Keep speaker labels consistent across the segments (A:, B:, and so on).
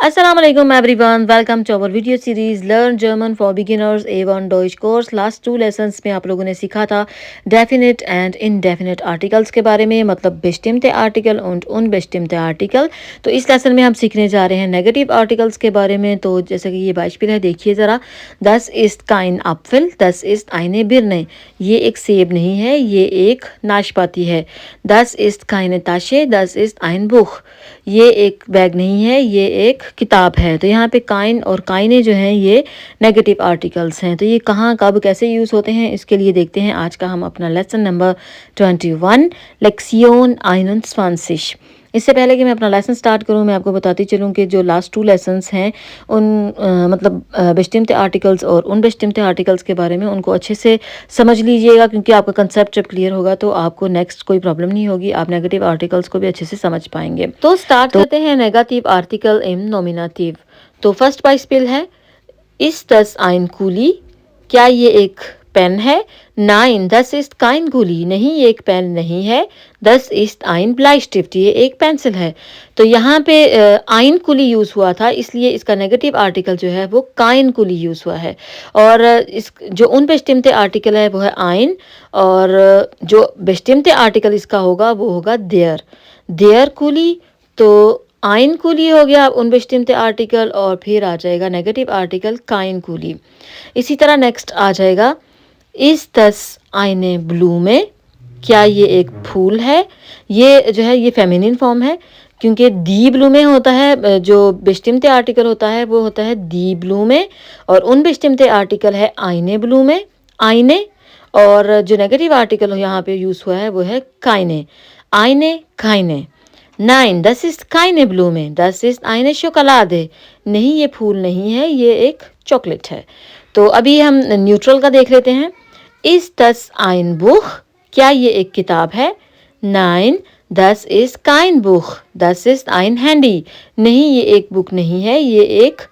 A: Assalamu alaikum everyone. Welcome to our video series Learn German for Beginners A1 Deutsch course. Last 2 lessons में आप लोगों ने सीखा था डेफिनेट एंड इनडेफिनेट आर्टिकल्स के बारे में, मतलब बेस्टिम्te आर्टिकल und unbestimmte आर्टिकल। तो इस लेसन में हम सीखने जा रहे हैं नेगेटिव आर्टिकल्स के बारे में। तो जैसे कि ये बाइस्पिल है, देखिए ज़रा। Das ist kein Apfel, das ist eine Birne। ये एक सेब नहीं है, ये एक नाशपाती है। Das ist keine Tasche, das ist ein Buch। ये एक बैग नहीं है, ये एक किताब है। तो यहाँ पे काइन और काइने जो हैं ये नेगेटिव आर्टिकल्स हैं। तो ये कहाँ कब कैसे यूज़ होते हैं, इसके लिए देखते हैं आज का हम अपना लेसन नंबर 21 लेक्सियन 21। इससे पहले कि मैं अपना लेसन स्टार्ट करूं, मैं आपको बताती चलूं कि जो लास्ट 2 लेसन्स हैं उन मतलब बेस्टिम्te आर्टिकल्स और उन बेस्टिम्te आर्टिकल्स के बारे में उनको अच्छे से समझ लीजिएगा, क्योंकि आपका कंसेप्ट जब क्लियर होगा तो आपको नेक्स्ट कोई प्रॉब्लम नहीं होगी, आप नेगेटिव आर्टिकल्स को भी अच्छे से समझ पाएंगे। तो स्टार्ट करते हैं नेगेटिव आर्टिकल इन नॉमिनेटिव। तो फर्स्ट बाइस्पिल है ist das ein Kuli? क्या ये एक पेन है? Nein, das ist kein Kuli। नहीं, ये एक पेन नहीं है। Das ist ein Bleistift। ये एक पेंसिल है। तो यहाँ पे ein Kuli यूज़ हुआ था, इसलिए इसका नेगेटिव आर्टिकल जो है वो kein Kuli यूज़ हुआ है। और इस जो unbestimmte आर्टिकल है वो है ein, और जो bestimmte आर्टिकल इसका होगा वो होगा der Kuli। तो आइन कूली हो गया unbestimmte आर्टिकल, और फिर आ जाएगा नेगेटिव आर्टिकल काइन कूली। इसी तरह नेक्स्ट आ जाएगा ist das eine Blume? क्या ये एक फूल है? ये जो है ये फेमिनिन फॉर्म है, क्योंकि दी ब्लूमे होता है, जो बेस्टिम्te आर्टिकल होता है वो होता है दी ब्लूमे, और unbestimmte आर्टिकल है आइने ब्लूमे, आइने। और जो नेगेटिव आर्टिकल यहाँ पे यूज़ हुआ है वो है काइने, आइने काइने। Nein, das ist keine Blume, das ist eine Schokolade। नहीं, ये फूल नहीं है, ये एक चॉकलेट है। तो अभी हम न्यूट्रल का देख लेते हैं। Ist das ein Buch? क्या ये एक किताब है? Nein, das ist kein Buch, das ist ein Handy। नहीं, ये एक बुक नहीं है, ये एक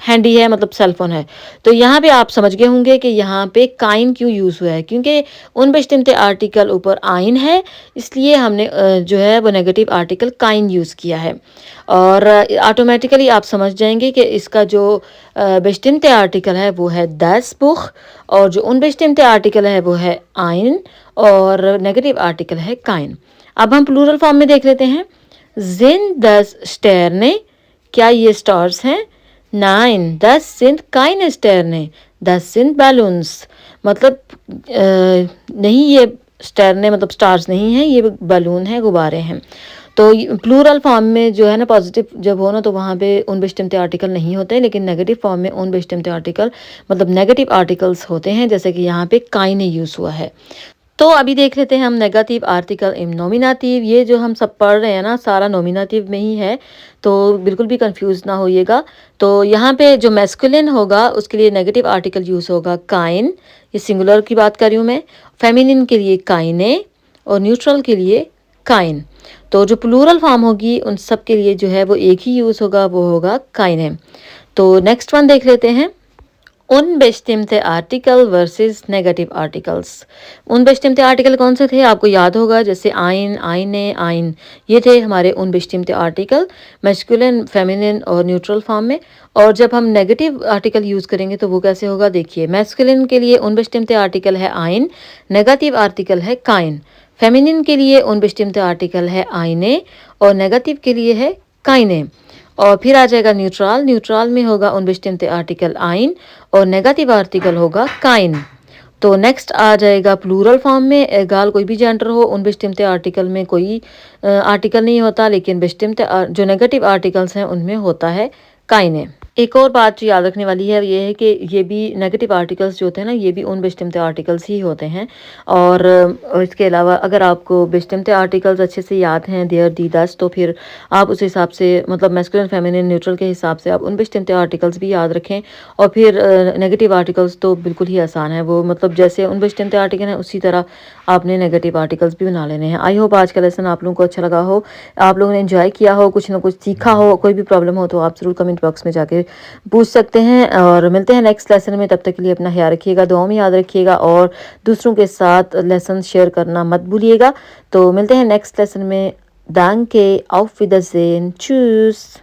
A: हैंडी है, मतलब सेल फोन है। तो यहाँ पे आप समझ गए होंगे कि यहाँ पे काइन क्यों यूज़ हुआ है, क्योंकि unbestimmte आर्टिकल ऊपर आइन है, इसलिए हमने जो है वो नेगेटिव आर्टिकल काइन यूज़ किया है। और ऑटोमेटिकली आप समझ जाएंगे कि इसका जो bestimmte आर्टिकल है वो है das Buch, और जो unbestimmte आर्टिकल है वो है आइन, और नेगेटिव आर्टिकल है काइन। अब हम प्लूरल फॉर्म में देख लेते हैं। Sind das Sterne? क्या ये स्टार्स हैं? Nein, das sind keine Sterne, das sind Ballons। मतलब नहीं, ये स्टर्ने मतलब स्टार्स नहीं है, ये बलून है, गुब्बारे हैं। तो प्लूरल फॉर्म में जो है ना पॉजिटिव जब हो ना तो वहाँ पे unbestimmte आर्टिकल नहीं होते, लेकिन नेगेटिव फॉर्म में unbestimmte आर्टिकल मतलब नेगेटिव आर्टिकल्स होते हैं, जैसे कि यहाँ पे काइने यूज़ हुआ है। तो अभी देख लेते हैं हम नेगेटिव आर्टिकल इन नॉमिनेटिव। ये जो हम सब पढ़ रहे हैं ना सारा नॉमिनेटिव में ही है, तो बिल्कुल भी कंफ्यूज ना होइएगा। तो यहाँ पे जो मैस्कुलिन होगा उसके लिए नेगेटिव आर्टिकल यूज़ होगा काइन, ये सिंगुलर की बात कर रही हूँ मैं। फेमिनिन के लिए काइने, और न्यूट्रल के लिए काइन। तो जो प्लूरल फॉर्म होगी उन सब के लिए जो है वो एक ही यूज़ होगा, वो होगा काइने। तो नेक्स्ट वन देख लेते हैं unbestimmte article versus negative articles. unbestimmte article कौन से थे आपको याद होगा, जैसे आइन, आइने, आइन, ये थे हमारे unbestimmte आर्टिकल मैस्कुलिन, फेमिनिन और न्यूट्रल फॉर्म में। और जब हम नेगेटिव आर्टिकल यूज़ करेंगे तो वो कैसे होगा, देखिए। मैस्कुलिन के लिए unbestimmte आर्टिकल है आइन, नेगेटिव आर्टिकल है काइन। फेमिनिन के लिए unbestimmte आर्टिकल है आइने, और नेगेटिव के लिए है काइने। और फिर आ जाएगा न्यूट्रल। न्यूट्रल में होगा unbestimmte आर्टिकल आइन, और नेगेटिव आर्टिकल होगा काइन। तो नेक्स्ट आ जाएगा प्लूरल फॉर्म में, एगाल कोई भी जेंडर हो, unbestimmte आर्टिकल में कोई आर्टिकल नहीं होता, लेकिन bestimmte जो नेगेटिव आर्टिकल्स हैं उनमें होता है काइने। एक और बात जो याद रखने वाली है ये है कि ये भी नेगेटिव आर्टिकल्स जो होते हैं ना, ये भी unbestimmte आर्टिकल्स ही होते हैं। और इसके अलावा अगर आपको bestimmte आर्टिकल्स अच्छे से याद हैं देयर, दी, दस, तो फिर आप उस हिसाब से मतलब मैस्कुलिन, फेमिनिन, न्यूट्रल के हिसाब से आप unbestimmte आर्टिकल्स भी याद रखें। और फिर नेगेटिव आर्टिकल्स तो बिल्कुल ही आसान है, वो मतलब जैसे unbestimmte आर्टिकल है उसी तरह आपने नेगेटिव आर्टिकल्स भी बना लेने हैं। आई होप आज का लेसन आप लोगों को अच्छा लगा हो, आप लोगों ने एंजॉय किया हो, कुछ ना कुछ सीखा हो। कोई भी प्रॉब्लम हो तो आप ज़रूर कमेंट बॉक्स में जाके पूछ सकते हैं। और मिलते हैं नेक्स्ट लेसन में, तब तक के लिए अपना ख्याल रखिएगा, दुआ में याद रखिएगा, और दूसरों के साथ लेसन शेयर करना मत भूलिएगा। तो मिलते हैं नेक्स्ट लेसन में। Danke, auf Wiedersehen, tschüss।